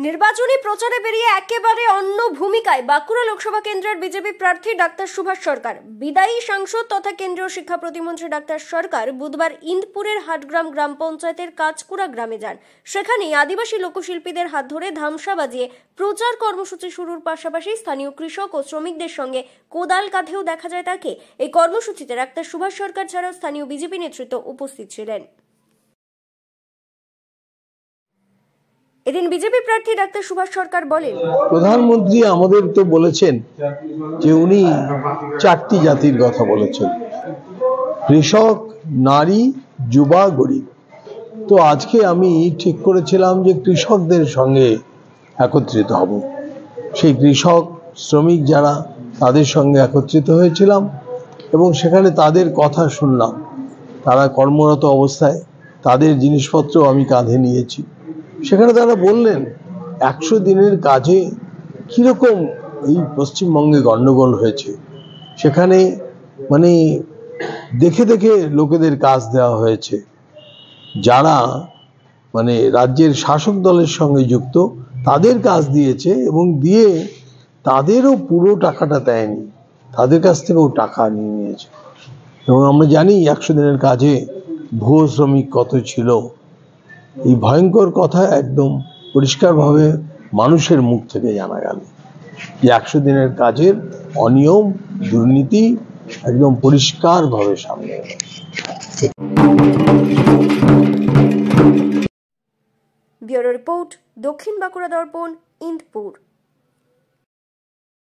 নির্বাচনী প্রচারে বেরিয়ে একেবারে অন্য ভূমিকায় বাঁকুড়া লোকসভা কেন্দ্রের বিজেপি প্রার্থী ডাক্তার সুভাষ সরকার। বিদায়ী সাংসদ তথা কেন্দ্রীয় শিক্ষা প্রতিমন্ত্রী ডাক্তার সরকার বুধবার ইন্দপুরের হাটগ্রাম গ্রাম পঞ্চায়েতের কাজকুড়া গ্রামে যান। সেখানে আদিবাসী লোকশিল্পীদের হাত ধরে ধামসা বাজিয়ে প্রচার কর্মসূচি শুরুর পাশাপাশি স্থানীয় কৃষক ও শ্রমিকদের সঙ্গে কোদাল কাঁধেও দেখা যায় তাকে। এই কর্মসূচিতে ডাক্তার সুভাষ সরকার ছাড়াও স্থানীয় বিজেপি নেতৃত্ব উপস্থিত ছিলেন। এদিন বিজেপি প্রার্থী ডাক্তার সুভাষ সরকার বলেন, প্রধানমন্ত্রী আমাদের তো বলেছেন যে উনি 4টি জাতির কথা বলেছেন, কৃষক, নারী, যুবা, গরিব। তো আজকে আমি ঠিক করেছিলাম যে কৃষকদের সঙ্গে একত্রিত হব। সেই কৃষক শ্রমিক যারা, তাদের সঙ্গে একত্রিত হয়েছিলাম এবং সেখানে তাদের কথা শুনলাম। তারা কর্মরত অবস্থায় তাদের জিনিসপত্র আমি কাঁধে নিয়েছি। সেখানে তারা বললেন 100 দিনের কাজে কিরকম এই পশ্চিমবঙ্গে গন্ডগোল হয়েছে। সেখানে দেখে দেখে লোকেদের কাজ দেওয়া হয়েছে, যারা রাজ্যের শাসক দলের সঙ্গে যুক্ত তাদের কাজ দিয়েছে এবং দিয়ে তাদেরও পুরো টাকাটা দেয়নি, তাদের কাছ থেকেও টাকা নিয়ে নিয়েছে। এবং আমরা জানি 100 দিনের কাজে ভুয়ো শ্রমিক কত ছিল। এই ভয়ঙ্কর কথা একদম পরিষ্কারভাবে মানুষের মুখ থেকে জানা গেল যে 100 দিনের কাজের অনিয়ম, দুর্নীতি একদম পরিষ্কারভাবে সামনে এলো। ব্যুরো রিপোর্ট, দক্ষিণ বাঁকুড়া দর্পণ, ইন্দপুর।